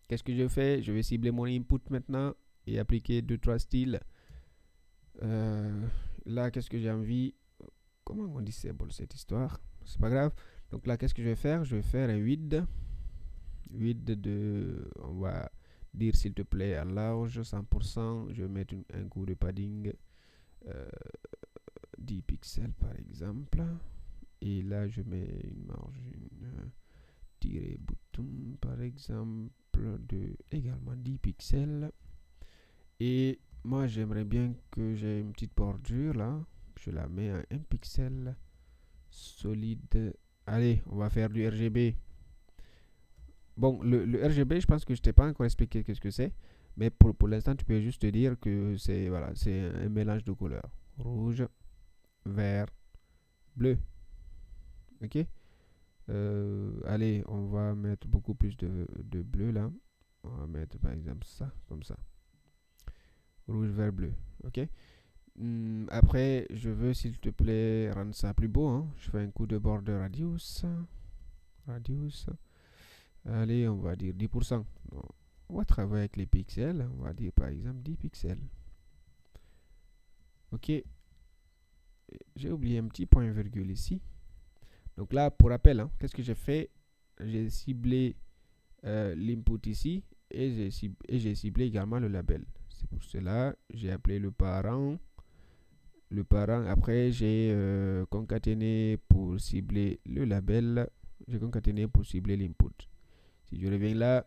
Qu'est-ce que je fais? Je vais cibler mon input maintenant et appliquer 2-3 styles. Là, qu'est-ce que j'ai envie? Comment on disable cette histoire? C'est pas grave. Donc là, qu'est-ce que je vais faire? Je vais faire un width. Width de... On va dire, s'il te plaît, à large, 100%. Je vais mettre un coup de padding. 10 pixels, par exemple. Et là, je mets une margin tirer bouton, par exemple, de également 10 pixels. Et moi, j'aimerais bien que j'ai une petite bordure là. Je la mets à 1 pixel solide. Allez, on va faire du RGB. Bon, le RGB, je pense que je t'ai pas encore expliqué qu'est-ce que c'est. Mais pour l'instant, tu peux juste te dire que c'est voilà, c'est un mélange de couleurs. Rouge, vert, bleu. Ok? Allez, on va mettre beaucoup plus de bleu là. On va mettre par exemple ça, comme ça. Rouge, vert, bleu. Ok? Après, je veux, s'il te plaît, rendre ça plus beau. Hein. Je fais un coup de border radius. Radius. Allez, on va dire 10%. Donc, on va travailler avec les pixels. On va dire par exemple 10 pixels. Ok. J'ai oublié un petit point virgule ici. Donc là, pour rappel, hein, qu'est-ce que j'ai fait? J'ai ciblé l'input ici et j'ai ciblé également le label. C'est pour cela j'ai appelé le parent. Le parent, après j'ai concaténé pour cibler le label. J'ai concaténé pour cibler l'input. Si je reviens là,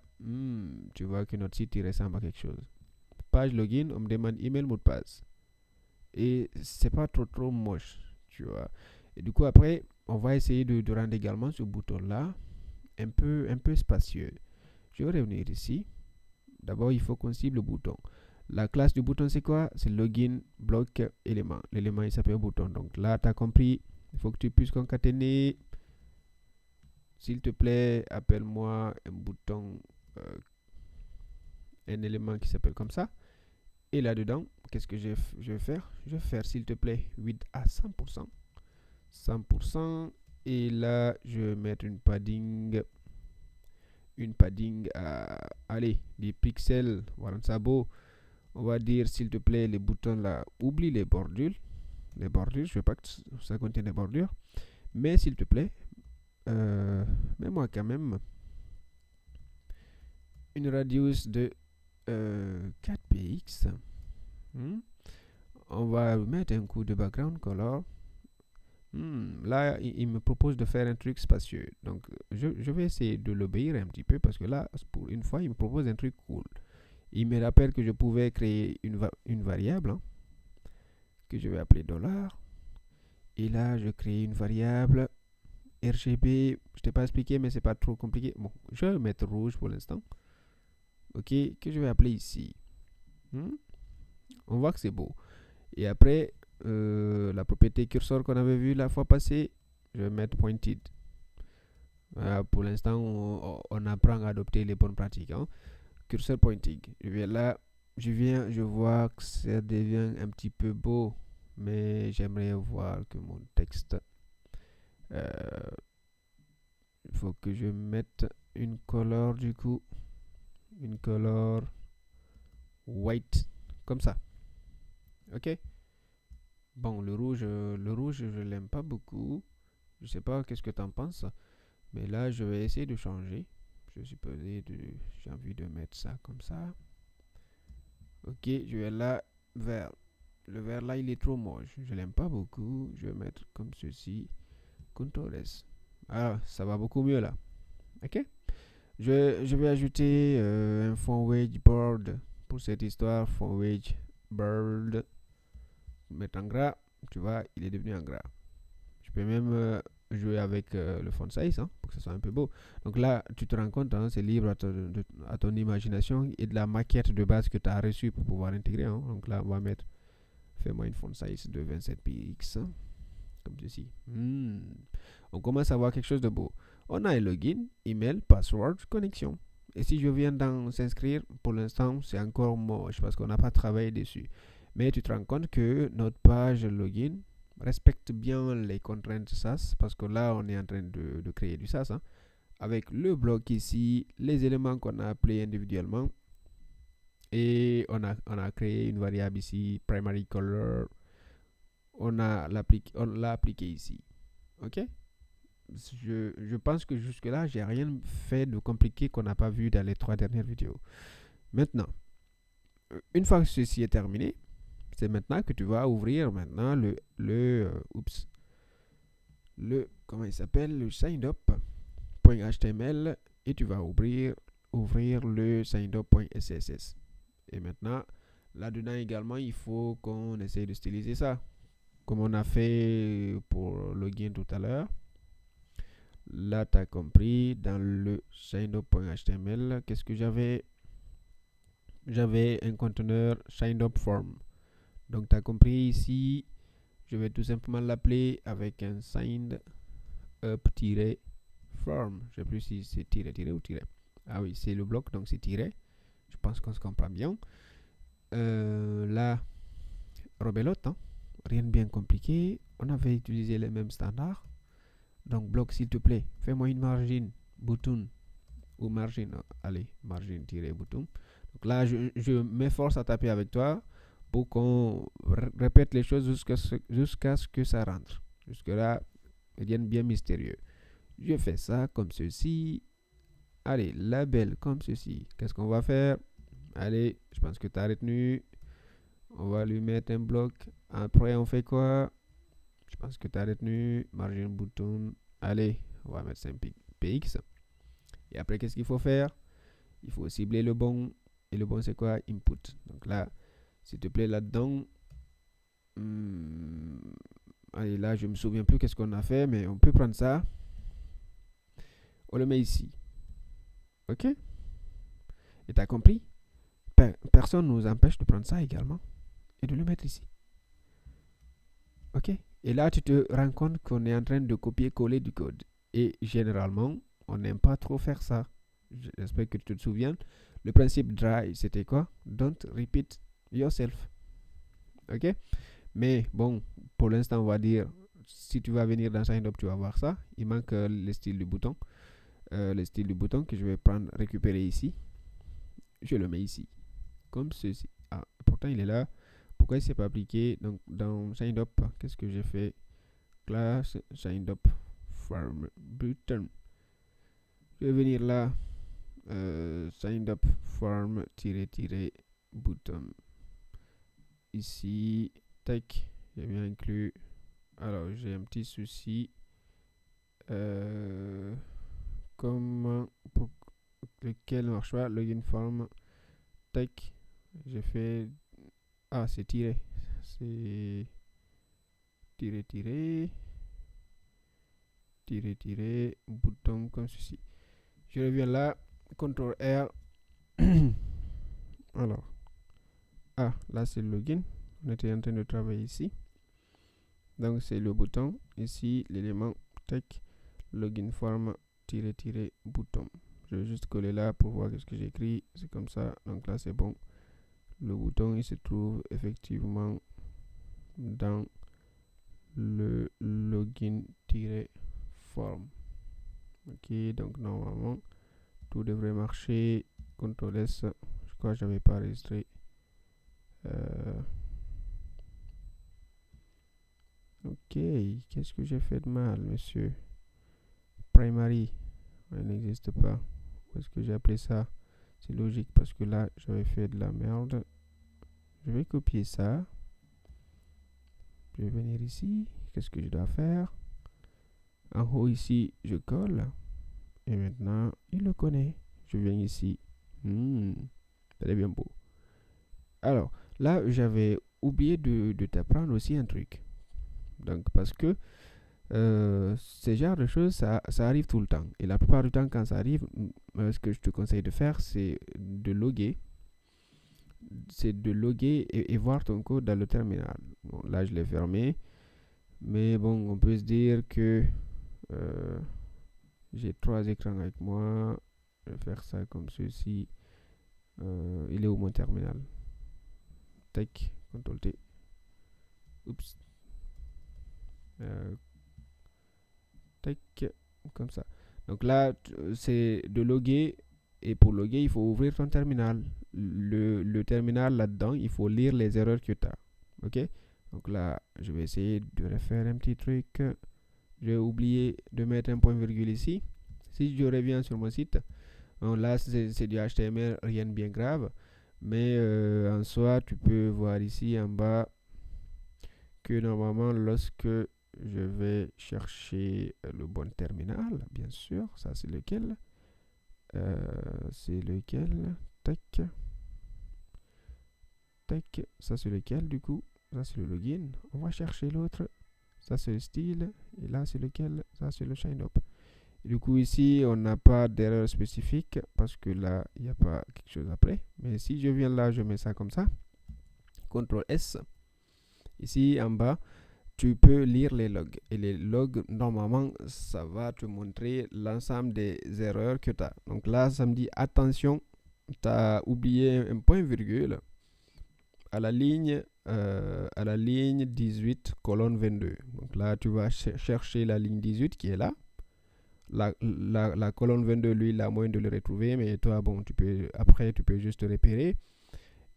tu vois que notre site il ressemble à quelque chose. Page login, on me demande email, mot de passe. Et c'est pas trop moche, tu vois. Et du coup après, on va essayer de rendre également ce bouton là un peu spacieux. Je vais revenir ici. D'abord, il faut qu'on cible le bouton. La classe du bouton, c'est quoi? C'est login bloc élément. L'élément, il s'appelle bouton. Donc là, tu as compris. Il faut que tu puisses concaténer. S'il te plaît, appelle-moi un bouton, un élément qui s'appelle comme ça. Et là-dedans, qu'est-ce que je vais faire? Je vais faire, s'il te plaît, width à 100%. 100%. Et là, je vais mettre une padding à, allez, des pixels. Voilà, ça beau. On va dire, s'il te plaît, les boutons là, oublie les bordures. Les bordures, je veux pas que ça contienne des bordures. Mais s'il te plaît, mets-moi quand même une radius de 4px. Hmm. On va mettre un coup de background color. Là, il me propose de faire un truc spacieux. Donc, je vais essayer de l'obéir un petit peu parce que là, pour une fois, il me propose un truc cool. Il me rappelle que je pouvais créer une variable hein, que je vais appeler $. Et là, je crée une variable RGB. Je t'ai pas expliqué, mais c'est pas trop compliqué. Bon, je vais mettre rouge pour l'instant. Ok, que je vais appeler ici. Hmm. On voit que c'est beau. Et après, la propriété cursor qu'on avait vue la fois passée, je vais mettre pointed. Pour l'instant, on apprend à adopter les bonnes pratiques. Hein. Cursor pointing. Je viens là, je vois que ça devient un petit peu beau, mais j'aimerais voir que mon texte. Il faut que je mette une couleur du coup, une couleur white, comme ça. Ok. Bon, le rouge, je l'aime pas beaucoup. Je sais pas qu'est-ce que tu en penses. Mais là, je vais essayer de changer. Je suis posé de. J'ai envie de mettre ça comme ça. Ok, je vais là, vert. Le vert là, il est trop moche. Je l'aime pas beaucoup. Je vais mettre comme ceci. Ctrl S. Ah, ça va beaucoup mieux là. Ok. Je vais ajouter un font wage board pour cette histoire. Font wage board. Mettre en gras. Tu vois, il est devenu en gras. Je peux même jouer avec le font size hein, pour que ce soit un peu beau. Donc là, tu te rends compte, hein, c'est libre à ton imagination et de la maquette de base que tu as reçue pour pouvoir intégrer. Hein. Donc là, on va mettre, fais-moi une font size de 27 px, comme ceci. On commence à voir quelque chose de beau. On a un login, email, password, connexion. Et si je viens dans s'inscrire, pour l'instant, c'est encore moche parce qu'on n'a pas travaillé dessus. Mais tu te rends compte que notre page login respecte bien les contraintes SAS parce que là, on est en train de créer du SAS. Hein, avec le bloc ici, les éléments qu'on a appelés individuellement. Et on a créé une variable ici, primary color. On l'a appliqué ici. Ok. Je pense que jusque-là, j'ai rien fait de compliqué qu'on n'a pas vu dans les 3 dernières vidéos. Maintenant, une fois que ceci est terminé, c'est maintenant que tu vas ouvrir maintenant comment il s'appelle, le signup.html et tu vas ouvrir le signup.css. Et maintenant, là-dedans également, il faut qu'on essaye de styliser ça, comme on a fait pour login tout à l'heure. Là, tu as compris, dans le signup.html, qu'est-ce que j'avais? J'avais un conteneur signup_form. Donc, tu as compris ici, je vais tout simplement l'appeler avec un signup-form. Je ne sais plus si c'est tiret ou tiret. Ah oui, c'est le bloc, donc c'est tiret. Je pense qu'on se comprend bien. Là, rebelote, hein? Rien de bien compliqué. On avait utilisé les mêmes standards. Donc, bloc, s'il te plaît, fais-moi une margin, bouton, ou margin, allez, margin-bouton. Donc là, je m'efforce à taper avec toi pour qu'on répète les choses jusqu'à ce que ça rentre. Jusque-là, rien de bien mystérieux. Je fais ça comme ceci. Allez, label comme ceci. Qu'est-ce qu'on va faire? Allez, je pense que tu as retenu. On va lui mettre un bloc. Après, on fait quoi? Je pense que tu as retenu. Margin bouton. Allez, on va mettre 5 px. Et après, qu'est-ce qu'il faut faire? Il faut cibler le bon. Et le bon, c'est quoi? Input. Donc là, s'il te plaît, là-dedans. Allez, là, je me souviens plus qu'est-ce qu'on a fait, mais on peut prendre ça. On le met ici. Ok? Et t'as compris? Personne ne nous empêche de prendre ça également et de le mettre ici. Ok? Et là, tu te rends compte qu'on est en train de copier-coller du code. Et généralement, on n'aime pas trop faire ça. J'espère que tu te souviens. Le principe dry, c'était quoi? Don't repeat yourself. Ok? Mais bon, pour l'instant, on va dire, si tu vas venir dans SignUp, tu vas voir ça. Il manque le style du bouton. Le style du bouton que je vais prendre, récupérer ici. Je le mets ici. Comme ceci. Ah, pourtant, il est là. Pourquoi il ne s'est pas appliqué? Donc, dans SignUp, qu'est-ce que j'ai fait? Class SignUp form button. Je vais venir là. SignUp form button. ici, tac, j'ai bien inclus. Alors, j'ai un petit souci. Comme pour lequel marche pas, login form, tac, j'ai fait. Ah, c'est tiré. C'est tirer, bouton comme ceci. Je reviens là, CTRL R. Alors, là c'est le login. On était en train de travailler ici. Donc c'est le bouton. Ici, l'élément tech, login form, bouton. Je vais juste coller là pour voir ce que j'écris. C'est comme ça. Donc là c'est bon. Le bouton il se trouve effectivement dans le login-form. Ok, donc normalement tout devrait marcher. CTRL S. Je crois que j'avais pas enregistré. Ok, qu'est-ce que j'ai fait de mal, monsieur? Primary, elle n'existe pas. Où est-ce que j'ai appelé ça? C'est logique parce que là, j'avais fait de la merde. Je vais copier ça. Je vais venir ici. Qu'est-ce que je dois faire? En haut ici, je colle. Et maintenant, il le connaît. Je viens ici. C'est bien beau. Alors, là, j'avais oublié de t'apprendre aussi un truc. Donc, parce que ce genre de choses, ça arrive tout le temps. Et la plupart du temps, quand ça arrive, ce que je te conseille de faire, c'est de loguer. Et voir ton code dans le terminal. Bon, là, je l'ai fermé. Mais bon, on peut se dire que j'ai 3 écrans avec moi. Je vais faire ça comme ceci. Il est où mon terminal? Tac, CTRL T. Oups. Tac, comme ça. Donc là, c'est de loguer. Et pour loguer, il faut ouvrir ton terminal. Le terminal là-dedans, il faut lire les erreurs que tu as. Ok? Donc là, je vais essayer de refaire un petit truc. J'ai oublié de mettre un point virgule ici. Si je reviens sur mon site, bon, là c'est du HTML, rien de bien grave. Mais en soi, tu peux voir ici en bas que normalement, lorsque je vais chercher le bon terminal, bien sûr, ça c'est lequel? C'est lequel? Tac. Tac. Ça c'est lequel du coup? Ça c'est le login. On va chercher l'autre. Ça c'est le style. Et là c'est lequel? Ça c'est le sign up. Du coup ici on n'a pas d'erreur spécifique parce que là il n'y a pas quelque chose après. Mais si je viens là, je mets ça comme ça. CTRL S. Ici en bas, tu peux lire les logs. Et les logs, normalement, ça va te montrer l'ensemble des erreurs que tu as. Donc là, ça me dit attention, tu as oublié un point virgule à la ligne 18 colonne 22. Donc là, tu vas chercher la ligne 18 qui est là. La colonne 22, lui, il a moyen de le retrouver, mais toi, bon, tu peux juste repérer.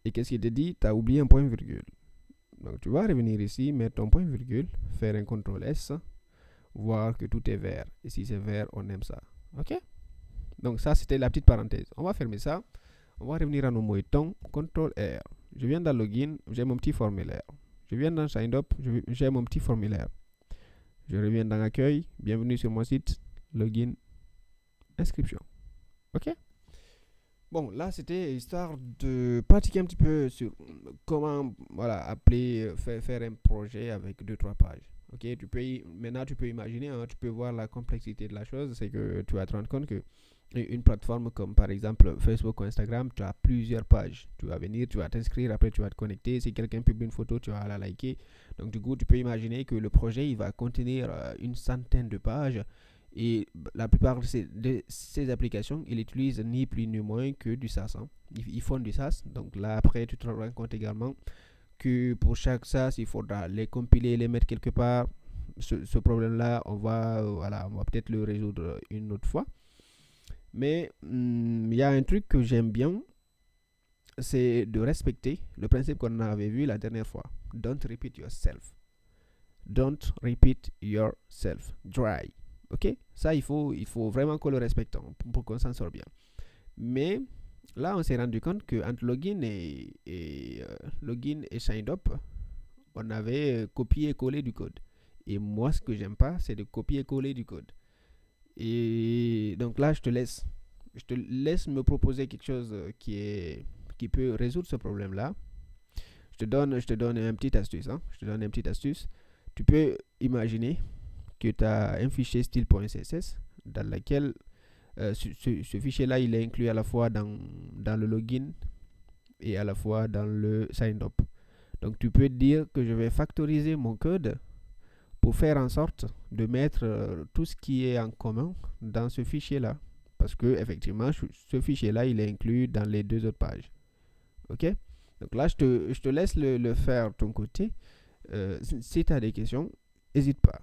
Et qu'est-ce qu'il te dit? Tu as oublié un point virgule. Donc tu vas revenir ici, mettre ton point virgule, faire un CTRL S, voir que tout est vert. Et si c'est vert, on aime ça. Ok? Donc ça, c'était la petite parenthèse. On va fermer ça. On va revenir à nos moutons. CTRL R. Je viens dans Login, j'ai mon petit formulaire. Je viens dans Sign Up, j'ai mon petit formulaire. Je reviens dans Accueil. Bienvenue sur mon site. Login, inscription. Ok? Bon, là, c'était histoire de pratiquer un petit peu sur comment appeler, faire un projet avec 2-3 pages. Ok, maintenant, tu peux imaginer, tu peux voir la complexité de la chose. C'est que tu vas te rendre compte que une plateforme comme par exemple Facebook ou Instagram, tu as plusieurs pages. Tu vas venir, tu vas t'inscrire, après tu vas te connecter. Si quelqu'un publie une photo, tu vas la liker. Donc, du coup, tu peux imaginer que le projet, il va contenir une centaine de pages. Et la plupart de ces applications, ils utilisent ni plus ni moins que du SaaS. Ils font du SaaS. Donc là, après, tu te rends compte également que pour chaque SaaS, il faudra les compiler, les mettre quelque part. Ce problème-là, on va peut-être le résoudre une autre fois. Mais il y a un truc que j'aime bien, c'est de respecter le principe qu'on avait vu la dernière fois. Don't repeat yourself. Don't repeat yourself. Dry. Ok, ça il faut vraiment qu'on le respecte pour qu'on s'en sorte bien. Mais là, on s'est rendu compte que entre login et signed up, on avait copié et collé du code. Et moi, ce que j'aime pas, c'est de copier et coller du code. Et donc là, je te laisse me proposer quelque chose qui peut résoudre ce problème-là. Je te donne une petite astuce. Hein. Je te donne une petite astuce. Tu peux imaginer que tu as un fichier style.css dans lequel ce fichier-là, il est inclus à la fois dans le login et à la fois dans le sign up. Donc tu peux dire que je vais factoriser mon code pour faire en sorte de mettre tout ce qui est en commun dans ce fichier-là. Parce que effectivement, ce fichier-là, il est inclus dans les deux autres pages. OK? Donc là, je te laisse le faire de ton côté. Si tu as des questions, n'hésite pas.